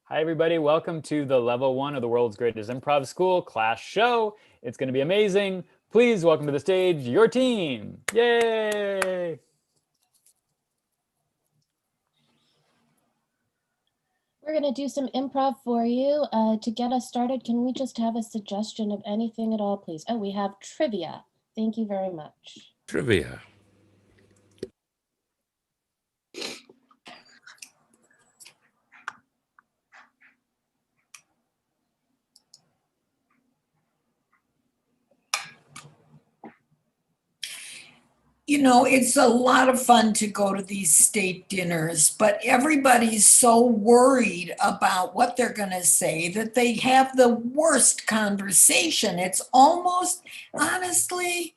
Hi, everybody. Welcome to the level 1 of the world's greatest improv school class show. It's going to be amazing. Please welcome to the stage your team. Yay! We're going to do some improv for you. To get us started, can we just have a suggestion of anything at all, please? Oh, we have trivia. Thank you very much. Trivia. You know, it's a lot of fun to go to these state dinners, but everybody's so worried about what they're going to say that they have the worst conversation. It's almost, honestly,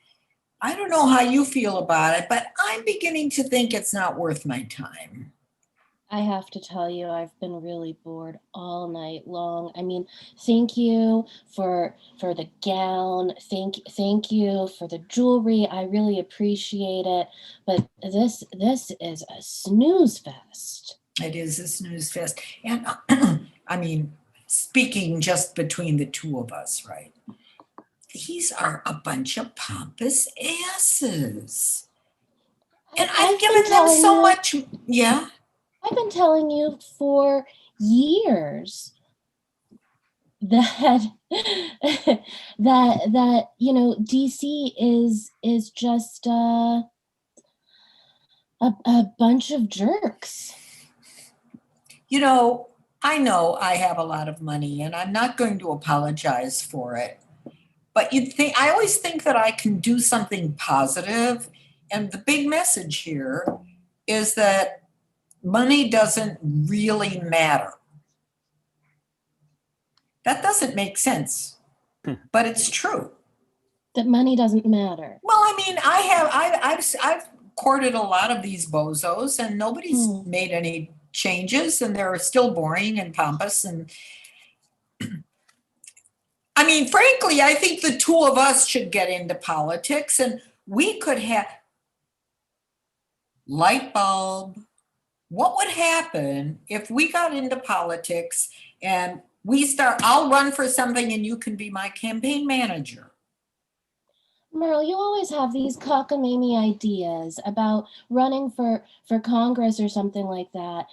I don't know how you feel about it, but I'm beginning to think it's not worth my time. I have to tell you, I've been really bored all night long. I mean, thank you for the gown. Thank you for the jewelry. I really appreciate it. But this is a snooze fest. It is a snooze fest. And I mean, speaking just between the two of us, right? These are a bunch of pompous asses. And I've given them so much. Yeah. I've been telling you for years that that you know DC is just a bunch of jerks. You know I have a lot of money and I'm not going to apologize for it. But I always think that I can do something positive, and the big message here is that money doesn't really matter. That doesn't make sense, but it's true. That money doesn't matter. Well, I mean, I've courted a lot of these bozos, and nobody's made any changes, and they're still boring and pompous. And I mean, frankly, I think the two of us should get into politics, and we could have light bulb. What would happen if we got into politics and I'll run for something and you can be my campaign manager? Merle, you always have these cockamamie ideas about running for Congress or something like that.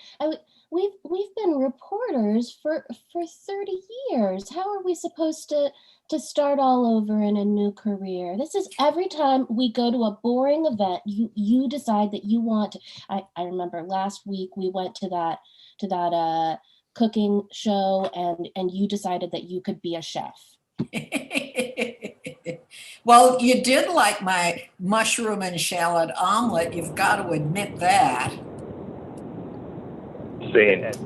We've been reporters for 30 years. How are we supposed to start all over in a new career? This is every time we go to a boring event, you decide that you want to. I remember last week we went to that cooking show and you decided that you could be a chef. Well, you did like my mushroom and shallot omelet. You've got to admit that. Seeing it.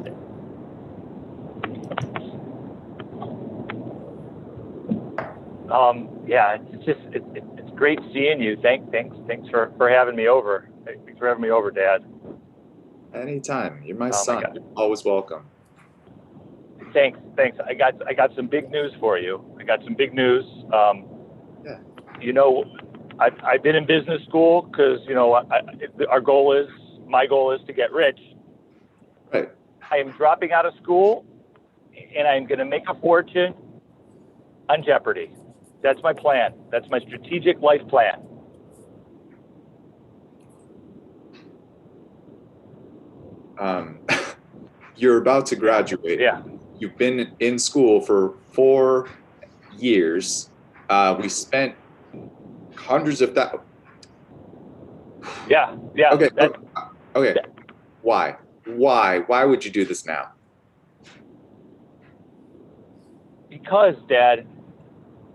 Yeah, it's great seeing you. Thanks for having me over. Thanks for having me over, Dad. Anytime. You're my son. You're always welcome. Thanks. I got some big news for you. I got some big news. Yeah. You know, I've been in business school because my goal is to get rich. Right. I am dropping out of school, and I'm going to make a fortune on Jeopardy. That's my plan. That's my strategic life plan. You're about to graduate. Yeah. You've been in school for 4 years. We spent hundreds of thousands. Yeah. Okay. Why? Why would you do this now? Because, Dad,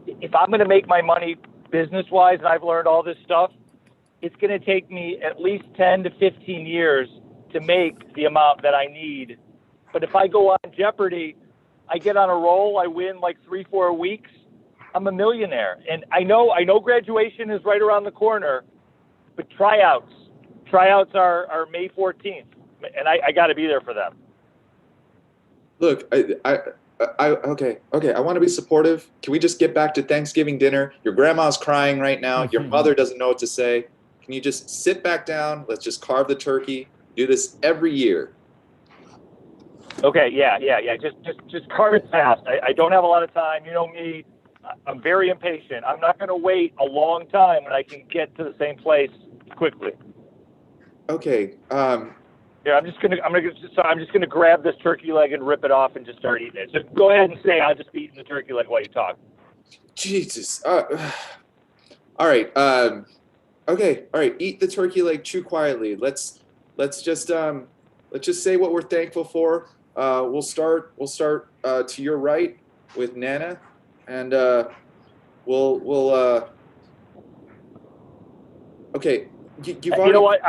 if I'm going to make my money business-wise, and I've learned all this stuff, it's going to take me at least 10 to 15 years to make the amount that I need. But if I go on Jeopardy, I get on a roll, I win like 3-4 weeks, I'm a millionaire. And I know graduation is right around the corner, but tryouts are May 14th, and I got to be there for them. Look, okay. I want to be supportive. Can we just get back to Thanksgiving dinner? Your grandma's crying right now. Your mother doesn't know what to say. Can you just sit back down? Let's just carve the turkey. Do this every year. Okay, yeah. Just carve it fast. I don't have a lot of time. You know me. I'm very impatient. I'm not going to wait a long time when I can get to the same place quickly. Okay. Yeah, I'm just gonna grab this turkey leg and rip it off and just start eating it. So go ahead and say I'll just be eating the turkey leg while you talk. Jesus. All right. Okay. All right. Eat the turkey leg. Chew quietly. Let's just say what we're thankful for. We'll start to your right with Nana, and we'll. Okay. You've already. You know what?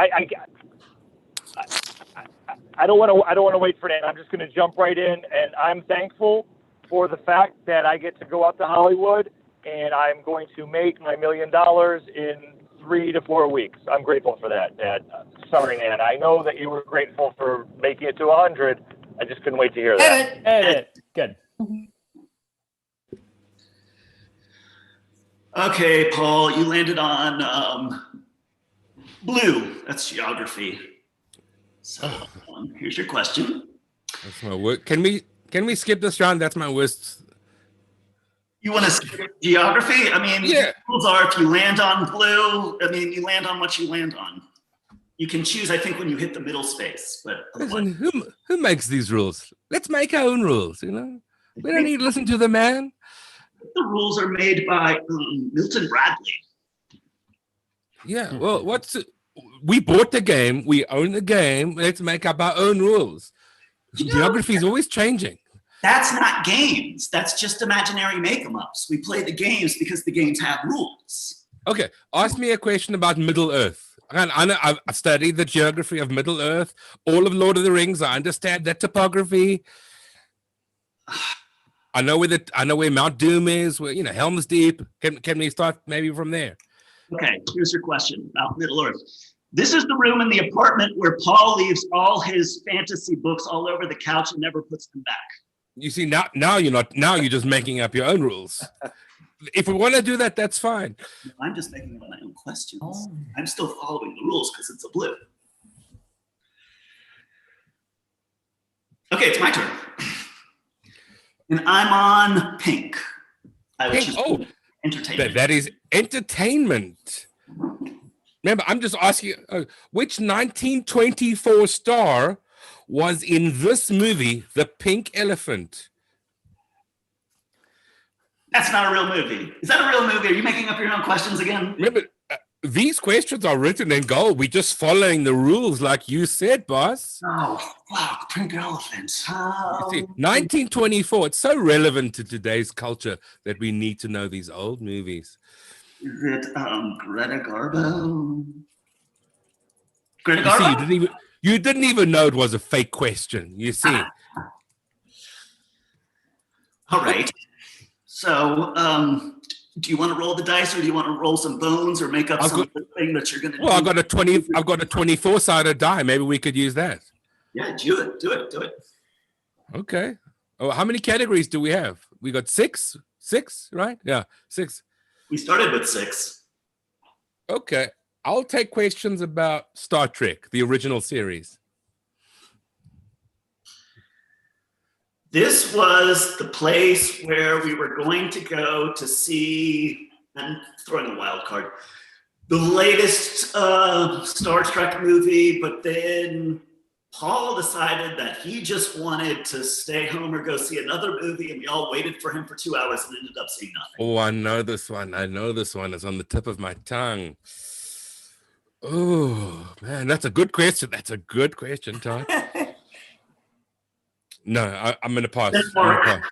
I don't want to wait for that. I'm just going to jump right in, and I'm thankful for the fact that I get to go out to Hollywood, and I'm going to make my $1 million in 3 to 4 weeks. I'm grateful for that, Dad. Sorry, Nan. I know that you were grateful for making it to 100. I just couldn't wait to hear that. Edit. Good. Okay, Paul, you landed on blue. That's geography. So here's your question. That's my worst. Can we skip this round? That's my worst. You want to skip geography? I mean, Yeah. the rules are if you land on blue, I mean, you land on what you land on. You can choose, I think, when you hit the middle space. But Listen, who makes these rules? Let's make our own rules. We don't need to listen to the man. the rules are made by Milton Bradley. Yeah. Well, we bought the game. We own the game. Let's make up our own rules. Geography is always changing. That's not games. That's just imaginary make-em-ups. We play the games because the games have rules. Okay, ask me a question about Middle Earth. I've studied the geography of Middle Earth, all of Lord of the Rings. I understand that topography. I know where Mount Doom is. Where Helm's Deep. Can we start maybe from there? Okay, here's your question about Middle Earth. This is the room in the apartment where Paul leaves all his fantasy books all over the couch and never puts them back. You see, now you're not. Now you're just making up your own rules. If we want to do that, that's fine. I'm just making up my own questions. I'm still following the rules because it's a blue. Okay, it's my turn. And I'm on pink. Entertainment. That is entertainment. Remember, I'm just asking which 1924 star was in this movie, The Pink Elephant? That's not a real movie. Is that a real movie? Are you making up your own questions again? Remember, these questions are written in gold. We're just following the rules like you said, boss. Oh, wow, Pink Elephant. You see, 1924, it's so relevant to today's culture that we need to know these old movies. Is it Greta Garbo? Greta You see, Garbo? you didn't even know it was a fake question. You see. All right. So, do you want to roll the dice, or do you want to roll some bones, or make up something that you're going to do? Well, I've got a 24-sided die. Maybe we could use that. Yeah, do it. Okay. Oh, how many categories do we have? We got six, right? Yeah, 6. We started with 6. Okay. I'll take questions about Star Trek, the original series. This was the place where we were going to go to see, I'm throwing a wild card, the latest Star Trek movie, but then Paul decided that he just wanted to stay home or go see another movie, and we all waited for him for 2 hours and ended up seeing nothing. Oh, I know this one. It's on the tip of my tongue. Oh, man, that's a good question. Todd. No, I'm going to pass.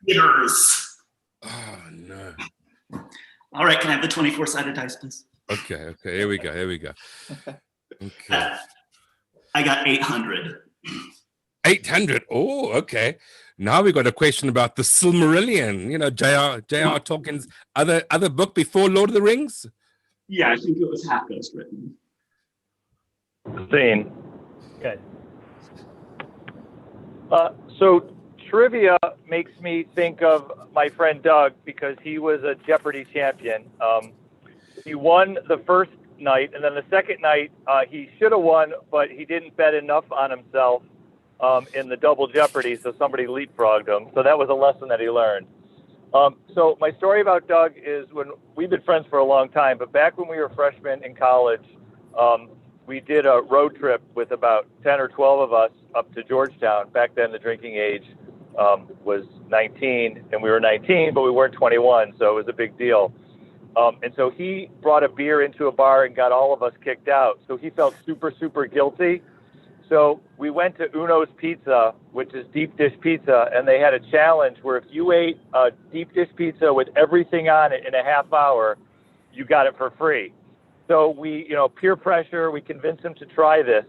Hitters. Oh, no. All right, can I have the 24-sided dice, please? Okay, here we go. Okay. I got 800. 800. Oh, okay. Now we got a question about the Silmarillion. J.R. Tolkien's other book before Lord of the Rings. Yeah, I think it was half ghost written. Scene. Good. So trivia makes me think of my friend Doug because he was a Jeopardy champion. He won the first night, and then the second night he should have won, but he didn't bet enough on himself, in the double jeopardy, so somebody leapfrogged him. So that was a lesson that he learned. So my story about Doug is when we've been friends for a long time, but back when we were freshmen in college, we did a road trip with about 10 or 12 of us up to Georgetown. Back then, the drinking age was 19, and we were 19, but we weren't 21, so it was a big deal. And so he brought a beer into a bar and got all of us kicked out. So he felt super, super guilty. So we went to Uno's Pizza, which is deep dish pizza, and they had a challenge where if you ate a deep dish pizza with everything on it in a half hour, you got it for free. So we, peer pressure, we convinced him to try this.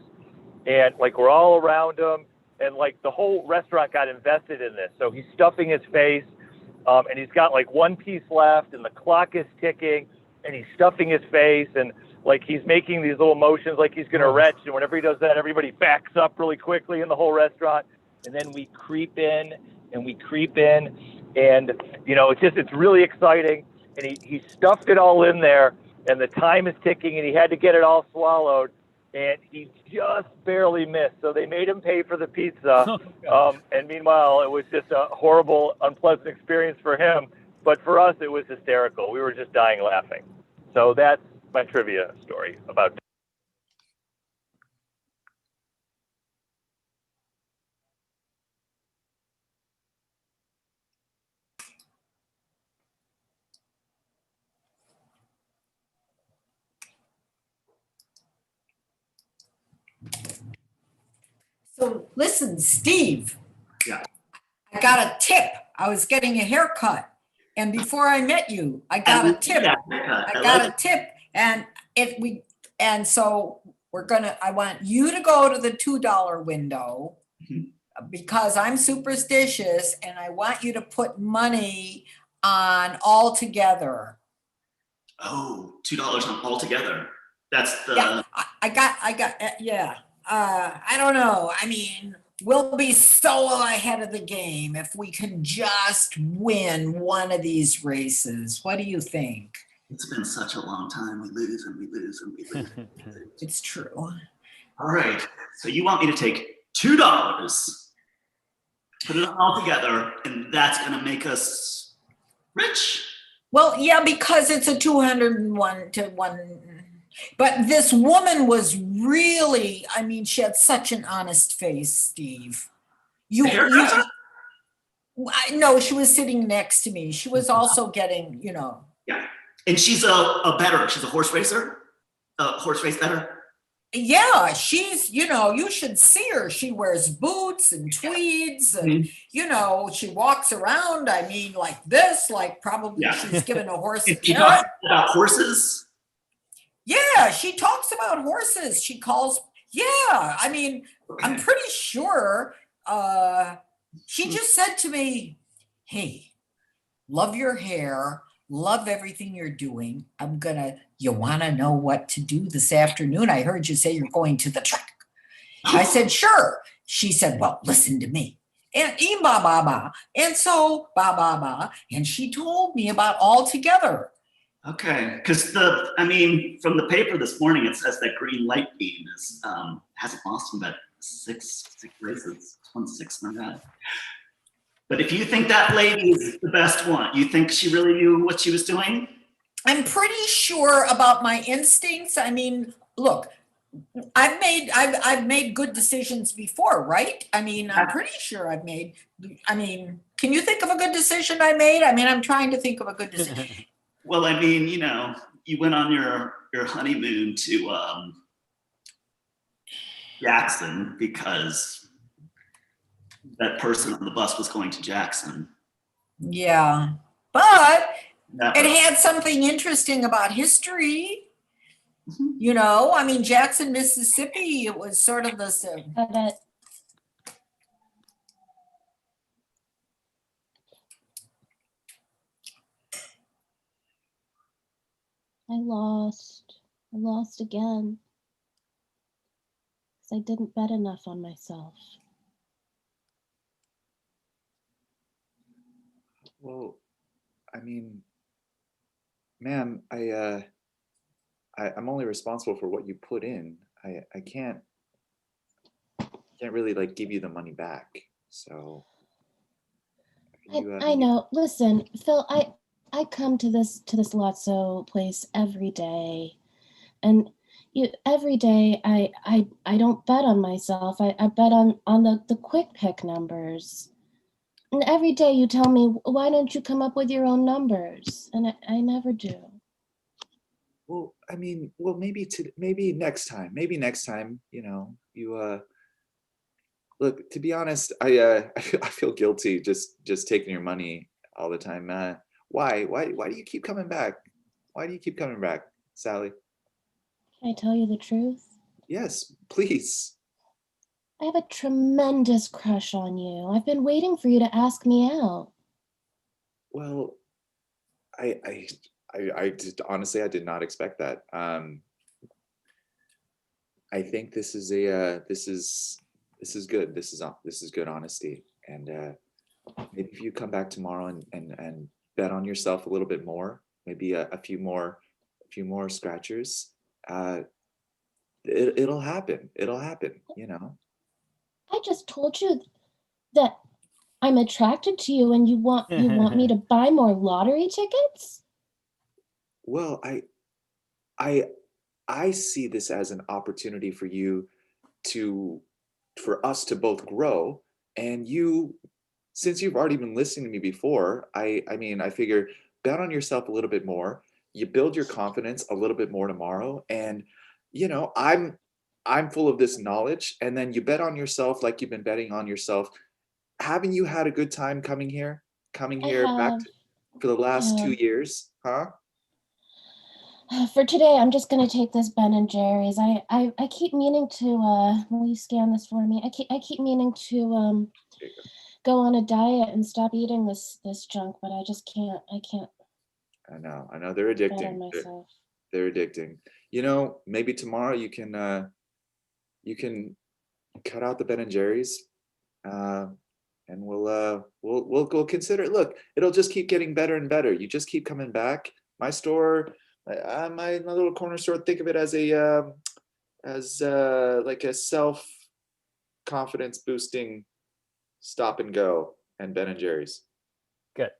And like we're all around him, and like the whole restaurant got invested in this. So he's stuffing his face, and he's got like one piece left, and the clock is ticking, and he's stuffing his face, and like he's making these little motions like he's gonna retch, and whenever he does that, everybody backs up really quickly in the whole restaurant. And then we creep in, and it's really exciting. And he stuffed it all in there, and the time is ticking, and he had to get it all swallowed, and he just barely missed. So they made him pay for the pizza. And meanwhile, it was just a horrible, unpleasant experience for him. But for us, it was hysterical. We were just dying laughing. So that's my trivia story about. So listen, Steve. Yeah. I got a tip. I was getting a haircut, and before I met you, I got a tip. I got a tip, and so I want you to go to the $2 window because I'm superstitious, and I want you to put money on All Together. Oh, $2 on Altogether. That's the. Yeah, I don't know. I mean, we'll be so ahead of the game if we can just win one of these races. What do you think? It's been such a long time. We lose and we lose and we lose. It's true. All right. So you want me to take $2, put it all together, and that's going to make us rich? Well, yeah, because it's a 201 to 1. But this woman was really, I mean, she had such an honest face, Steve. No, she was sitting next to me. She was also getting, Yeah. And she's a bettor. She's a horse racer, horse race bettor. Yeah, she's, you should see her. She wears boots and tweeds and, she walks around, I mean, like this, like probably she's given a horse a She carrot. talks about horses? Yeah, she talks about horses. She calls, I mean, okay. I'm pretty sure she just said to me, hey, love your hair, love everything you're doing. You want to know what to do this afternoon? I heard you say you're going to the track. I said, sure. She said, well, listen to me. And ba ba ba. And so ba ba ba. And she told me about All Together. Okay, because from the paper this morning, it says that Green Light Beam hasn't lost in about six races. It's won 6 in a row. But if you think that lady is the best one, you think she really knew what she was doing? I'm pretty sure about my instincts. I mean, look, I've made good decisions before, right? I mean, I'm pretty sure can you think of a good decision I made? I mean, I'm trying to think of a good decision. Well, I mean, you went on your honeymoon to Jackson because that person on the bus was going to Jackson. Yeah, but it had something interesting about history. Mm-hmm. I mean, Jackson, Mississippi, it was sort of this. I lost again. Because I didn't bet enough on myself. Well, I mean, ma'am, I'm only responsible for what you put in. I can't. can't really like give you the money back. So I know. Listen, Phil, I come to this Lotso place every day, and every day I don't bet on myself. I bet on the quick pick numbers. And every day you tell me, why don't you come up with your own numbers? And I never do. Well, I mean, well, maybe next time, you know, you look, to be honest, I I feel guilty just taking your money all the time. Why do you keep coming back? Why do you keep coming back, Sally? Can I tell you the truth? Yes, please. I have a tremendous crush on you. I've been waiting for you to ask me out. Well, I just, honestly, I did not expect that. I think this is good. This is good honesty. And maybe if you come back tomorrow and bet on yourself a little bit more, maybe a few more scratchers, it'll happen. It'll happen, you know. I just told you that I'm attracted to you and you want me to buy more lottery tickets? Well, I see this as an opportunity for you for us to both grow, and since you've already been listening to me before, I mean, I figure bet on yourself a little bit more. You build your confidence a little bit more tomorrow, and you know, I'm full of this knowledge, and then you bet on yourself like you've been betting on yourself. Haven't you had a good time coming here for the last 2 years, huh? For today, I'm just gonna take this Ben and Jerry's. I keep meaning to. Will you scan this for me? I keep meaning to go on a diet and stop eating this junk, but I just can't. I can't. I know they're addicting. They're addicting. You know, maybe tomorrow you can cut out the Ben and Jerry's, and we'll consider it. Look, it'll just keep getting better and better. You just keep coming back. My store. My little corner store, think of it as like a self-confidence boosting stop and go and Ben and Jerry's. Good.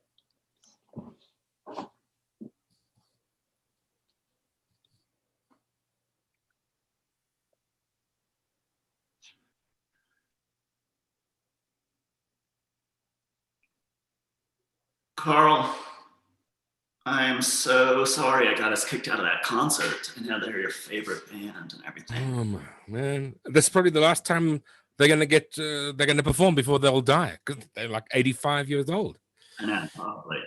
Carl, I am so sorry I got us kicked out of that concert. I know they're your favorite band and everything. Oh man, that's probably the last time they're gonna perform before they'll die, because they're like 85 years old. I know, probably.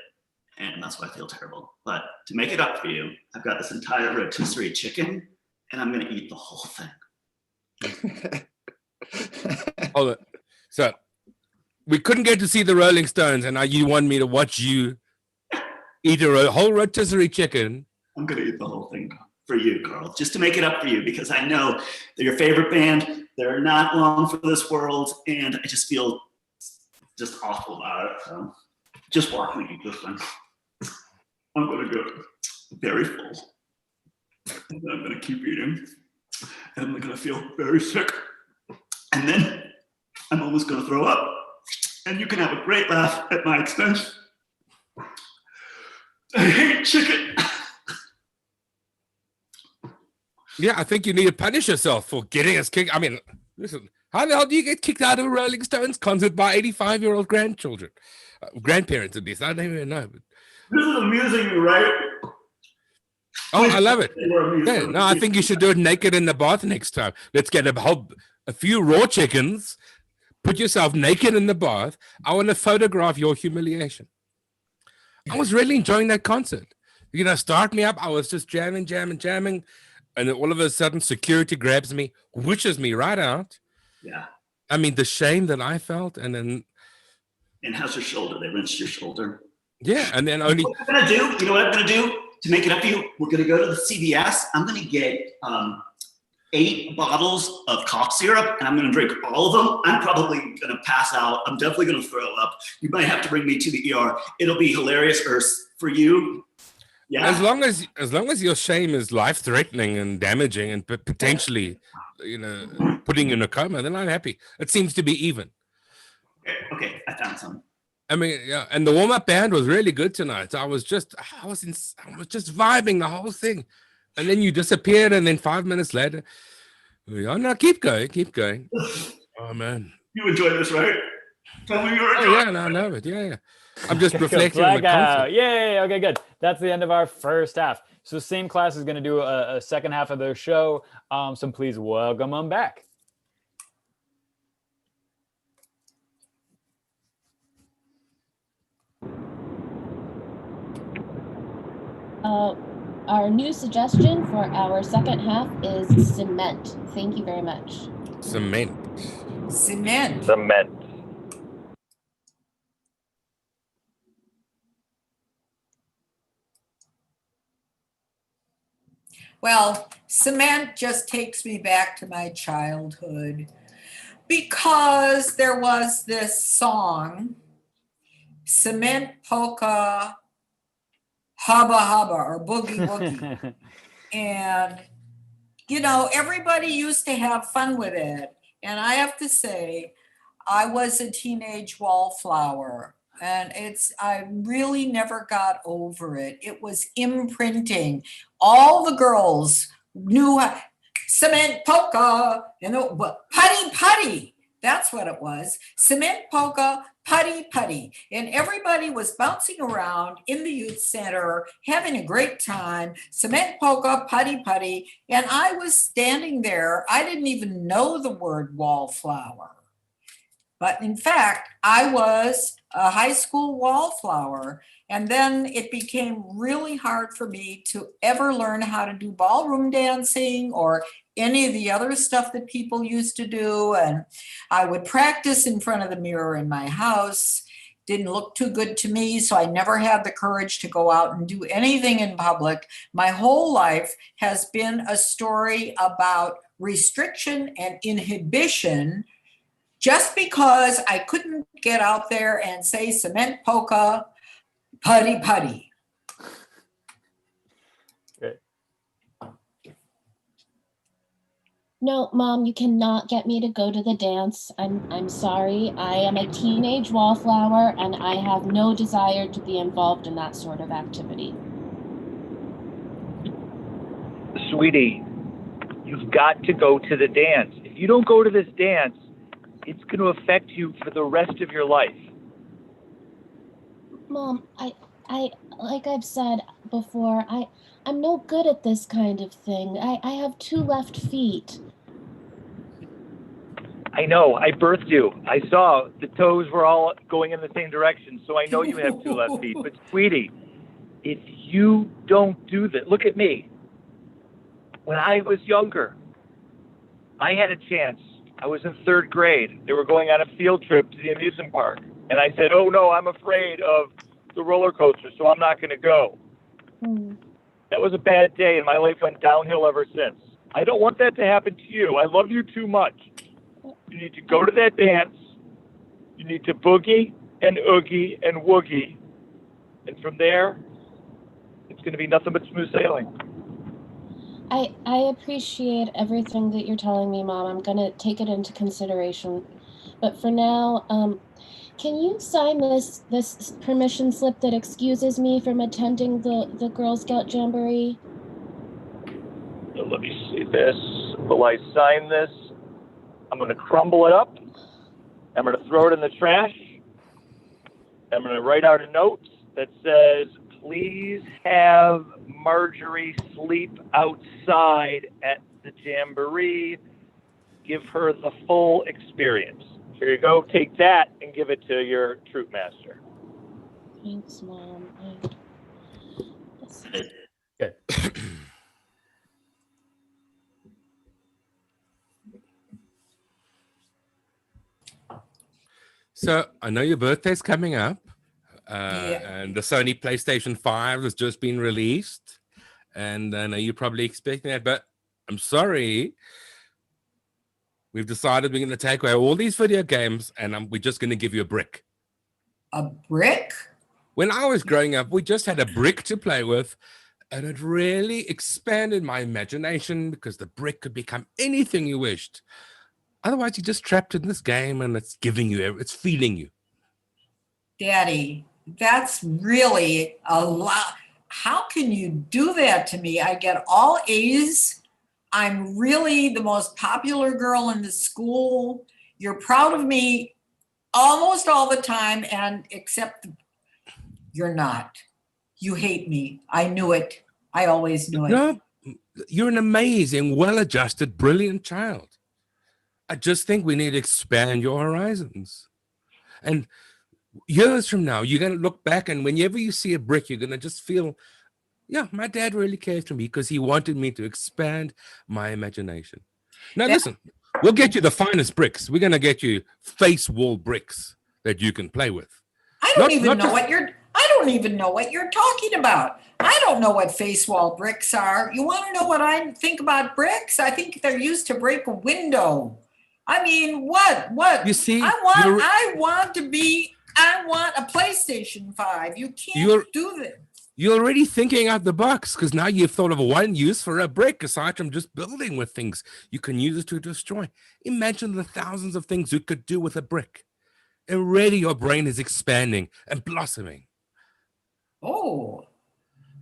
And that's why I feel terrible. But to make it up for you, I've got this entire rotisserie chicken, and I'm gonna eat the whole thing. Hold it. So we couldn't get to see the Rolling Stones, and now you want me to watch you eat a whole rotisserie chicken? I'm gonna eat the whole thing for you, Carl, just to make it up for you, because I know they're your favorite band. They're not long for this world, and I just feel just awful about it. So just watch me eat this thing. I'm gonna go very full, and then I'm gonna keep eating, and I'm gonna feel very sick, and then I'm almost gonna throw up, and you can have a great laugh at my expense. I hate chicken. Yeah, I think you need to punish yourself for getting us kicked. I mean, listen, how the hell do you get kicked out of a Rolling Stones concert by 85-year-old grandchildren? Grandparents at least, I don't even know. But... This is amusing, right? Oh, I love it. Yeah, no, I think you should do it naked in the bath next time. Let's get a few raw chickens, put yourself naked in the bath. I want to photograph your humiliation. I was really enjoying that concert. You know, start me up. I was just jamming. And then all of a sudden security grabs me, wishes me right out. Yeah. I mean, the shame that I felt. And how's your shoulder? They rinsed your shoulder. Yeah. And then only. What I'm going to do, you know what I'm going to do to make it up to you? We're going to go to the CVS. I'm going to get 8 bottles of cough syrup, and I'm going to drink all of them. I'm probably going to pass out. I'm definitely going to throw up. You might have to bring me to the ER. It'll be hilarious for you. Yeah. As long as your shame is life-threatening and damaging and potentially, putting you in a coma, then I'm happy. It seems to be even. Okay, I found some. I mean, yeah, and the warm-up band was really good tonight. I was just vibing the whole thing, and then you disappeared, and then 5 minutes later, oh no, keep going. Oh man, You enjoy this, right? Tell me you're oh enjoying. yeah, no, I know it. Yeah. I'm just Okay, reflecting on the blackout. conflict. Yay. Okay, good. That's the end of our first half. So same class is going to do a second half of their show. So please welcome them back. Our new suggestion for our second half is cement. Thank you very much. Cement. Cement. Cement. Well, cement just takes me back to my childhood because there was this song, Cement Polka Hubba Hubba or Boogie Woogie. And, everybody used to have fun with it. And I have to say, I was a teenage wallflower. And I really never got over it. It was imprinting. All the girls knew cement polka, putty putty. That's what it was. Cement polka, putty putty. And everybody was bouncing around in the youth center, having a great time. Cement polka, putty putty. And I was standing there. I didn't even know the word wallflower. But in fact, I was a high school wallflower. And then it became really hard for me to ever learn how to do ballroom dancing or any of the other stuff that people used to do. And I would practice in front of the mirror in my house. Didn't look too good to me, so I never had the courage to go out and do anything in public. My whole life has been a story about restriction and inhibition just because I couldn't get out there and say cement polka, putty putty. No, Mom, you cannot get me to go to the dance. I'm sorry. I am a teenage wallflower and I have no desire to be involved in that sort of activity. Sweetie, you've got to go to the dance. If you don't go to this dance, it's going to affect you for the rest of your life. Mom, I like I've said before, I'm no good at this kind of thing. I have 2 left feet. I know, I birthed you. I saw the toes were all going in the same direction, so I know you have 2 left feet. But sweetie, if you don't do that, look at me. When I was younger, I had a chance. I was in 3rd grade. They were going on a field trip to the amusement park. And I said, oh no, I'm afraid of the roller coaster, so I'm not going to go. That was a bad day, and my life went downhill ever since. I don't want that to happen to you. I love you too much. You need to go to that dance. You need to boogie and oogie and woogie. And from there, it's going to be nothing but smooth sailing. I appreciate everything that you're telling me, Mom. I'm gonna take it into consideration. But for now, can you sign this permission slip that excuses me from attending the Girl Scout Jamboree? Let me see this. Will I sign this? I'm going to crumble it up. I'm going to throw it in the trash. I'm going to write out a note that says, please have Marjorie sleep outside at the Jamboree. Give her the full experience. Here you go. Take that and give it to your troop master. Thanks, Mom. Good. So I know your birthday's coming up, Yeah. and the Sony PlayStation 5 has just been released, and I know you're probably expecting that, but I'm sorry. We've decided we're going to take away all these video games, and we're just going to give you a brick. A brick? When I was growing up, we just had a brick to play with, and it really expanded my imagination because the brick could become anything you wished. Otherwise, you're just trapped in this game, and it's giving you, it's feeding you. Daddy, that's really a lot. How can you do that to me? I get all A's. I'm really the most popular girl in the school. You're proud of me almost all the time, and except you're not. You hate me. I knew it. I always knew it. No, you're an amazing, well-adjusted, brilliant child. I just think we need to expand your horizons. And years from now, you're going to look back, and whenever you see a brick, you're going to just feel, yeah, my dad really cared for me because he wanted me to expand my imagination. Now, listen, we'll get you the finest bricks. We're going to get you face wall bricks that you can play with. I don't even know what you're talking about. I don't know what face wall bricks are. You want to know what I think about bricks? I think they're used to break a window. I mean, what? You see, I want a PlayStation 5. You can't do this. You're already thinking out the box because now you've thought of one use for a brick aside from just building with things. You can use it to destroy. Imagine the thousands of things you could do with a brick. Already your brain is expanding and blossoming. Oh,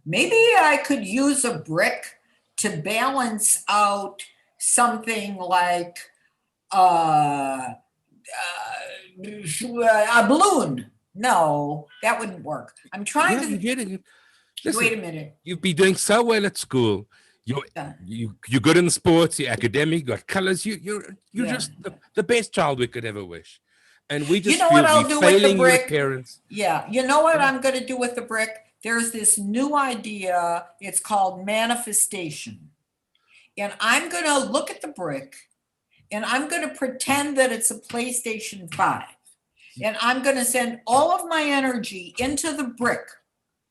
maybe I could use a brick to balance out something like a balloon. No, that wouldn't work. I'm trying to. You're getting it. Listen, wait a minute. You've been doing so well at school. You're good in sports. You're academic. You got colors. You're just the best child we could ever wish. And we just what I'll feel do with the failing brick? your parents. Yeah, you know what I'm going to do with the brick? There's this new idea. It's called manifestation. And I'm going to look at the brick and I'm going to pretend that it's a PlayStation 5. And I'm going to send all of my energy into the brick.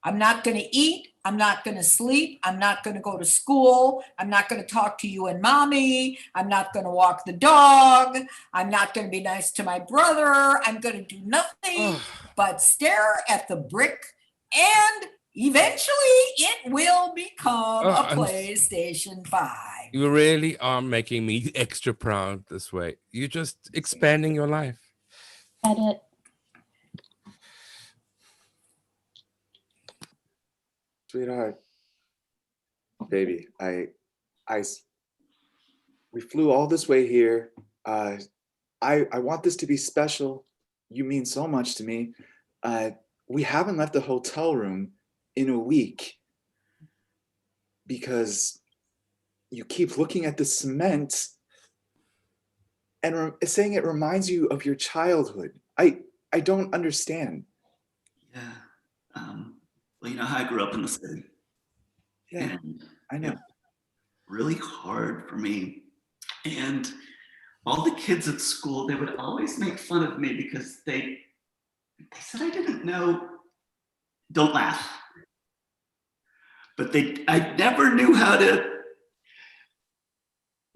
I'm not going to eat. I'm not going to sleep. I'm not going to go to school. I'm not going to talk to you and mommy. I'm not going to walk the dog. I'm not going to be nice to my brother. I'm going to do nothing but stare at the brick, and eventually it will become a PlayStation 5. You really are making me extra proud this way. You're just expanding your life. Edit. Sweetheart, baby, we flew all this way here. I want this to be special. You mean so much to me. We haven't left the hotel room in a week because you keep looking at the cement and saying it reminds you of your childhood. I don't understand. Yeah. Well, you know how I grew up in the city. Yeah, and I know. Really hard for me. And all the kids at school, they would always make fun of me because they said I didn't know. Don't laugh. But I never knew how to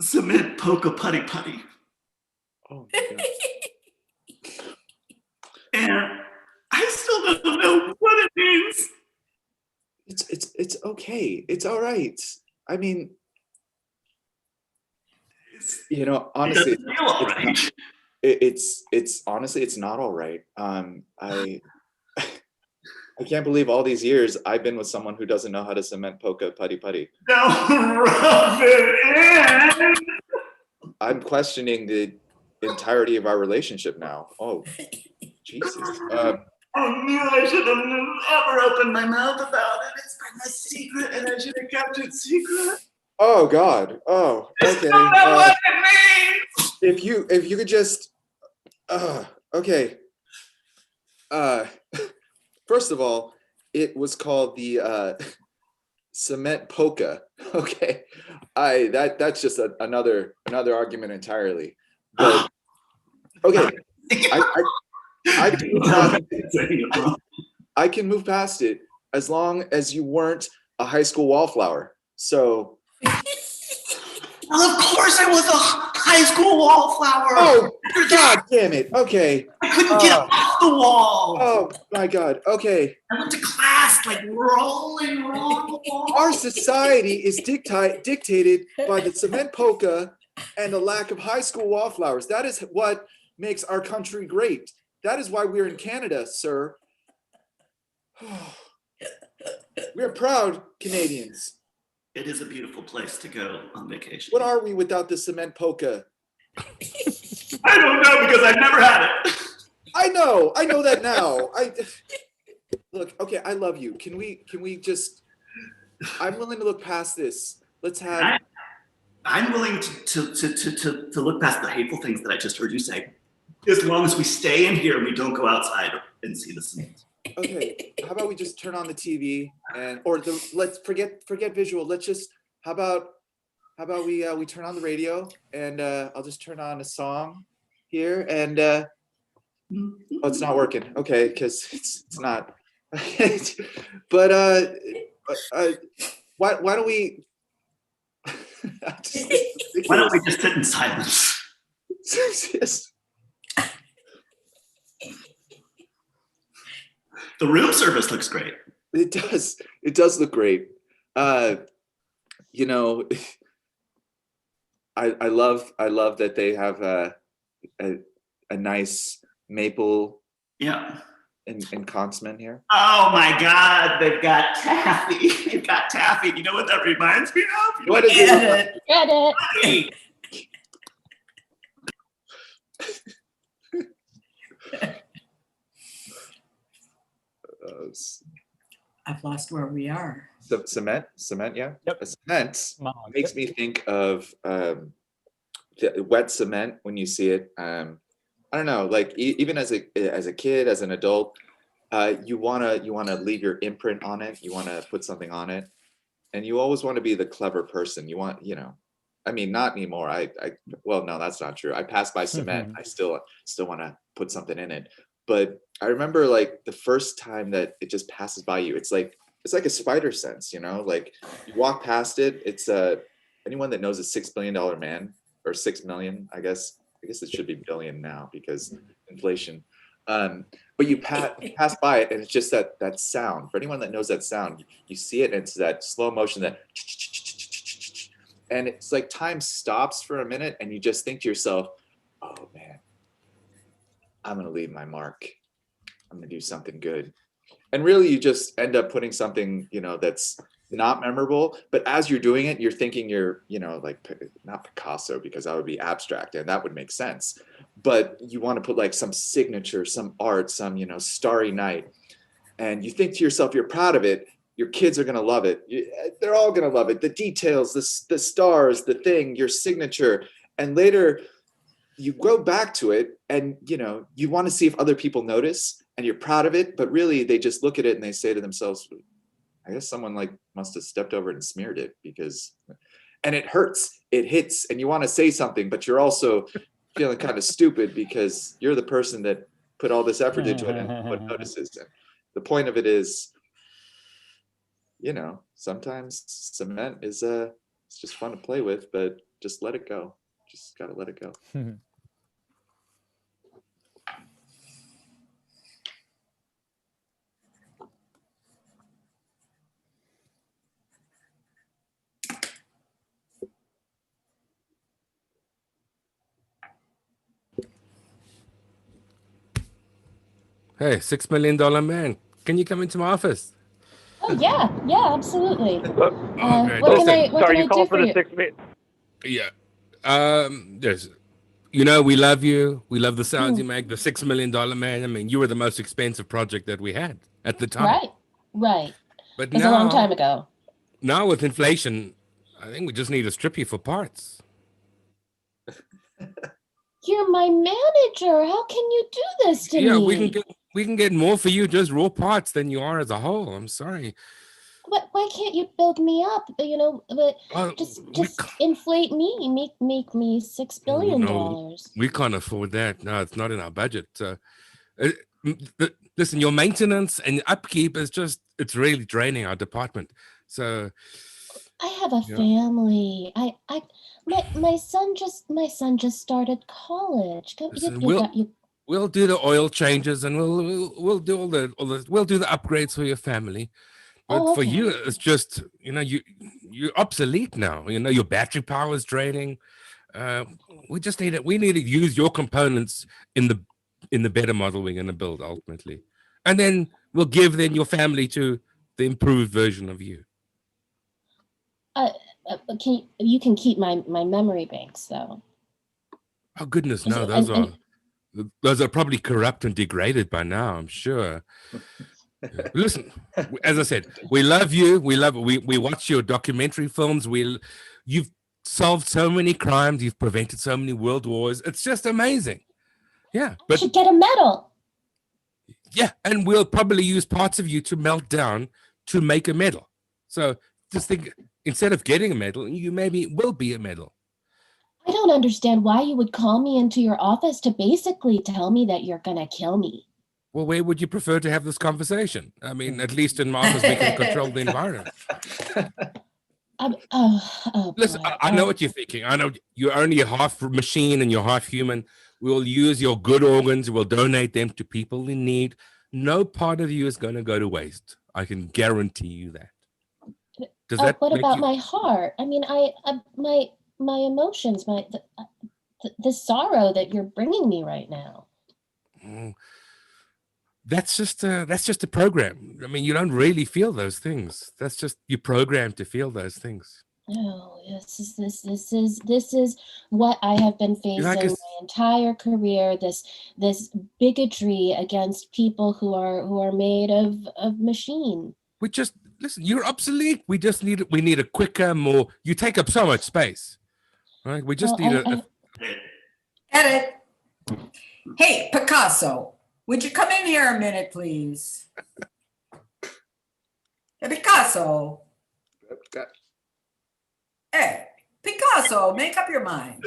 cement polka putty putty. Oh my God. And I still don't know what it means. It's okay. It's all right. I mean, honestly, it feel all right. It's honestly, it's not all right. I can't believe all these years I've been with someone who doesn't know how to cement polka putty putty. Don't rub it in. I'm questioning the entirety of our relationship now. Oh, Jesus. I knew I should have never opened my mouth about it. It's been a secret, and I should have kept it secret. Oh God. Oh, okay. I don't know what it means. If you could just, okay. First of all, it was called the cement polka. Okay, that's just another argument entirely. But okay, I can move past it as long as you weren't a high school wallflower. So. Well, of course I was a high school wallflower. Oh, God damn it. Okay. I couldn't get off the wall. Oh my God. Okay. I went to class like rolling. Our society is dictated by the cement polka and the lack of high school wallflowers. That is what makes our country great. That is why we're in Canada, sir. We're proud Canadians. It is a beautiful place to go on vacation. What are we without the cement polka? I don't know because I've never had it. I know that now. Look, okay, I love you. Can we just, I'm willing to look past this. Let's have. I'm willing to look past the hateful things that I just heard you say, as long as we stay in here and we don't go outside and see the scenes. Okay, how about we just turn on the TV let's forget visual. Let's just, how about we turn on the radio and I'll just turn on a song here and oh, it's not working. Okay, because it's not. But why don't we? Why don't we just sit in silence? Yes. The room service looks great. It does look great. You know, I love that they have a nice maple and Concemen here. Oh my God, they've got taffy. They've got taffy. You know what that reminds me of? What is it? Get it. I've lost where we are. Cement, yeah. Yep. Cement Mom, makes me think of the wet cement when you see it. I don't know, like even as a kid, as an adult, you wanna leave your imprint on it. You wanna put something on it, and you always want to be the clever person. You want, I mean, not anymore. Well, no, that's not true. I pass by cement. I still want to put something in it. But I remember like the first time that it just passes by you, it's like a spider sense, like you walk past it. It's anyone that knows a $6 billion man, or 6 million, I guess it should be billion now because inflation. But you pass by it and it's just that sound. For anyone that knows that sound, you see it and it's that slow motion, and it's like time stops for a minute and you just think to yourself, oh man, I'm going to leave my mark. I'm going to do something good. And really you just end up putting something, that's not memorable, but as you're doing it, you're thinking you're, like not Picasso, because that would be abstract and that would make sense. But you want to put like some signature, some art, some, starry night. And you think to yourself, you're proud of it. Your kids are going to love it. They're all going to love it. The details, the stars, the thing, your signature. And later you go back to it and, you want to see if other people notice and you're proud of it. But really they just look at it and they say to themselves, I guess someone like must have stepped over and smeared it and it hurts, it hits, and you want to say something, but you're also feeling kind of stupid because you're the person that put all this effort into it and no one notices. And the point of it is, sometimes cement is it's just fun to play with, but just let it go. Just got to let it go. Hey, $6 million man, can you come into my office? Oh yeah, absolutely. great. What can Listen, I Sorry, you do called for for the you? 6 million. Yeah. There's, we love you. We love the sounds you make. The $6 million man. I mean, you were the most expensive project that we had at the time. Right. But It was a long time ago. Now with inflation, I think we just need to strip you for parts. You're my manager. How can you do this to Yeah, me? we can get more for you just raw parts than you are as a whole. I'm sorry. Why can't you build me up? But Well, just we inflate me. Make me $6 billion. We can't afford that. No, it's not in our budget. Listen, your maintenance and upkeep is it's really draining our department. So I have a family. My son just started college. Listen, we'll do the oil changes and we'll do we'll do the upgrades for your family. But Oh, for okay. you, it's just, you're obsolete now. Your battery power is draining. We just need it. We need to use your components in the better model we're going to build ultimately, and then we'll give your family to the improved version of you. You can keep my memory banks though. Oh goodness, Is no, it- those are probably corrupt and degraded by now, I'm sure. Listen, as I said, we love you. We watch your documentary films. You've solved so many crimes. You've prevented so many world wars. It's just amazing. Yeah, I but should get a medal. yeah, and we'll probably use parts of you to melt down to make a medal. So just think, instead of getting a medal, you maybe will be a medal. I don't understand why you would call me into your office to basically tell me that you're gonna kill me. Well, where would you prefer to have this conversation? I mean, at least in my office, we can control the environment. Listen, Boy. I know what you're thinking. I know you're only a half machine and you're half human. We'll use your good organs. We'll donate them to people in need. No part of you is going to go to waste. I can guarantee you that. Does that What make about you? my heart? I mean, my emotions, the sorrow that you're bringing me right now. Mm, that's just a program. I mean, you don't really feel those things. That's just you programmed to feel those things. Oh, this is what I have been facing like my entire career. This bigotry against people who are made of machine. We just listen. You're obsolete. We need a quicker, more. You take up so much space, right? We just Well, need Edit. Hey, Picasso, would you come in here a minute, please? Hey, Picasso. Hey, Picasso, make up your mind.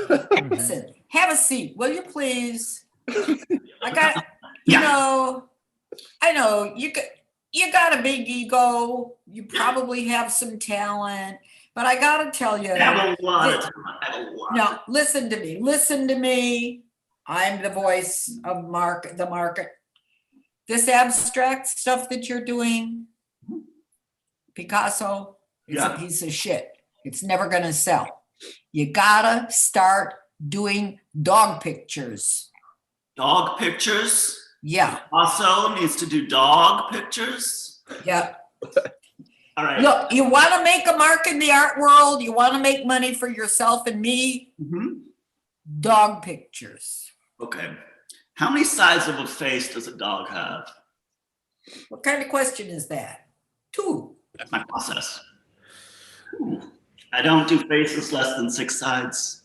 Listen, have a seat, will you please? I know you got a big ego. You probably have some talent, but I gotta tell you. I have a lot of time. I have a lot. No, listen to me. Listen to me. I'm the voice of the market. This abstract stuff that you're doing, Picasso, it's a piece of shit. It's never gonna sell. You gotta start doing dog pictures. Dog pictures? Yeah, Also needs to do dog pictures? yeah. All right. Look, you wanna make a mark in the art world, you wanna make money for yourself and me, Mhm. dog pictures. Okay. How many sides of a face does a dog have? What kind of question is that? 2. That's my process. Ooh. I don't do faces less than 6 sides.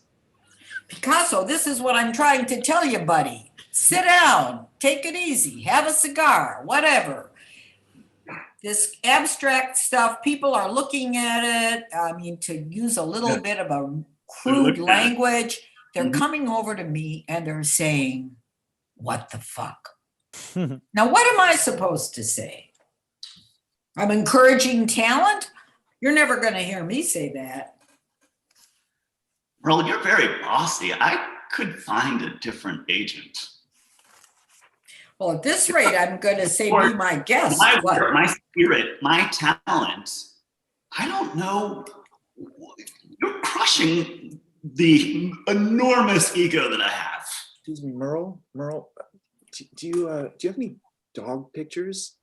Picasso, this is what I'm trying to tell you, buddy. Sit down, take it easy, have a cigar, whatever. This abstract stuff, people are looking at it. I mean, to use a little bit of a crude language, they're coming over to me and they're saying, what the fuck? Now, what am I supposed to say? I'm encouraging talent? You're never going to hear me say that. Merle, you're very bossy. I could find a different agent. Well, at this rate, I'm going to say be my guest. My What? work, my spirit, my talent. I don't know. You're crushing the enormous ego that I have. Excuse me, Merle. Merle, do you have any dog pictures?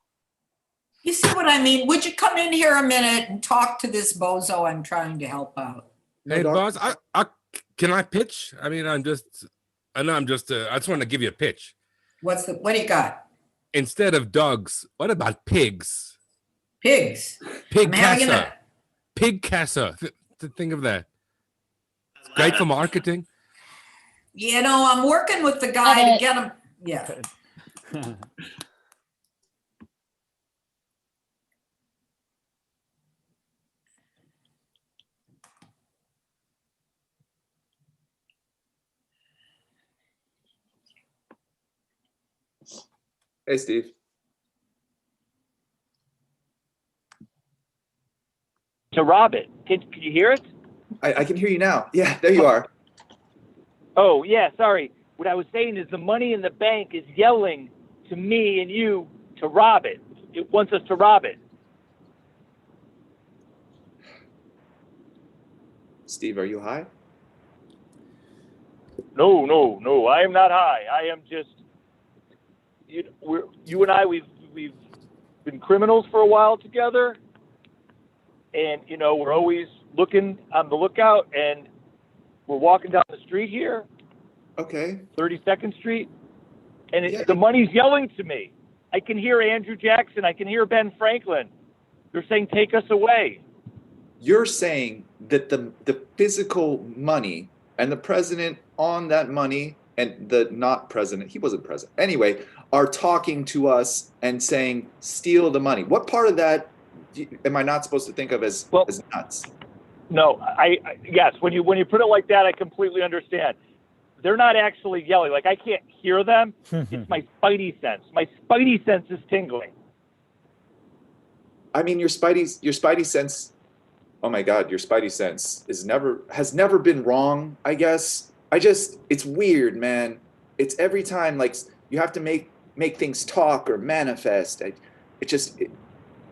You see what I mean? Would you come in here a minute and talk to this bozo I'm trying to help out? Hey, boss, can I pitch? I mean, I just want to give you a pitch. What do you got? Instead of dogs, what about pigs? Pigs. Pig I'm having casa. Pig casa. Think of that. It's great for marketing. You know, I'm working with the guy to get him. Yeah. Hey, Steve. To rob it. Can you hear it? I can hear you now. Yeah, there you are. Oh, yeah, sorry. What I was saying is the money in the bank is yelling to me and you to rob it. It wants us to rob it. Steve, are you high? No. I am not high. I am just you and I. We've been criminals for a while together, and we're always looking on the lookout. And we're walking down the street here, Okay. 32nd Street, and Yeah. the money's yelling to me. I can hear Andrew Jackson. I can hear Ben Franklin. They're saying, "Take us away." You're saying that the physical money and the president on that money and the not president, he wasn't president anyway, are talking to us and saying, steal the money. What part of that am I not supposed to think of as nuts? No, yes. When you put it like that, I completely understand. They're not actually yelling. Like, I can't hear them. It's my spidey sense. My spidey sense is tingling. I mean, your spidey sense. Oh my God, your spidey sense has never been wrong. I guess. It's weird, man. It's every time like you have to make things talk or manifest.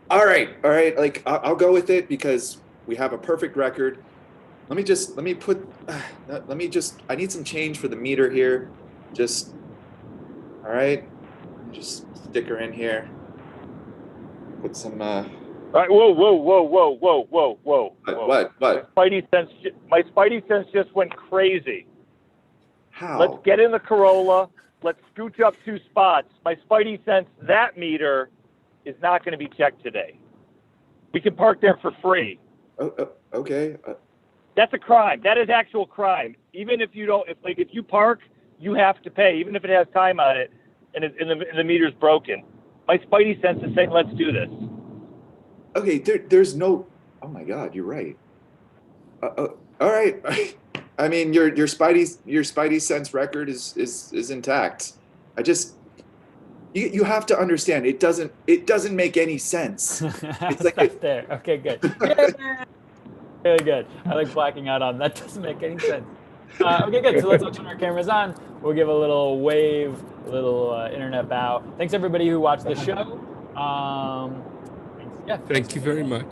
All right. Like I'll go with it because we have a perfect record. I need some change for the meter here. All right. Just stick her in here. Put some, All right, whoa. What? My spidey sense just went crazy. How? Let's get in the Corolla. Let's scooch up 2 spots. My spidey sense, that meter is not going to be checked today. We can park there for free. Okay. That's a crime. That is actual crime. Even if you don't, if you park, you have to pay, even if it has time on it and the meter's broken. My spidey sense is saying, let's do this. Okay, there's no. Oh my God, you're right. All right. I mean, your spidey sense record is intact. You have to understand. It doesn't make any sense. It's like there. Okay, good. Really good. I like blacking out on that. Doesn't make any sense. Okay, good. So let's turn our cameras on. We'll give a little wave, a little internet bow. Thanks everybody who watched the show. Yeah. Thank you very much.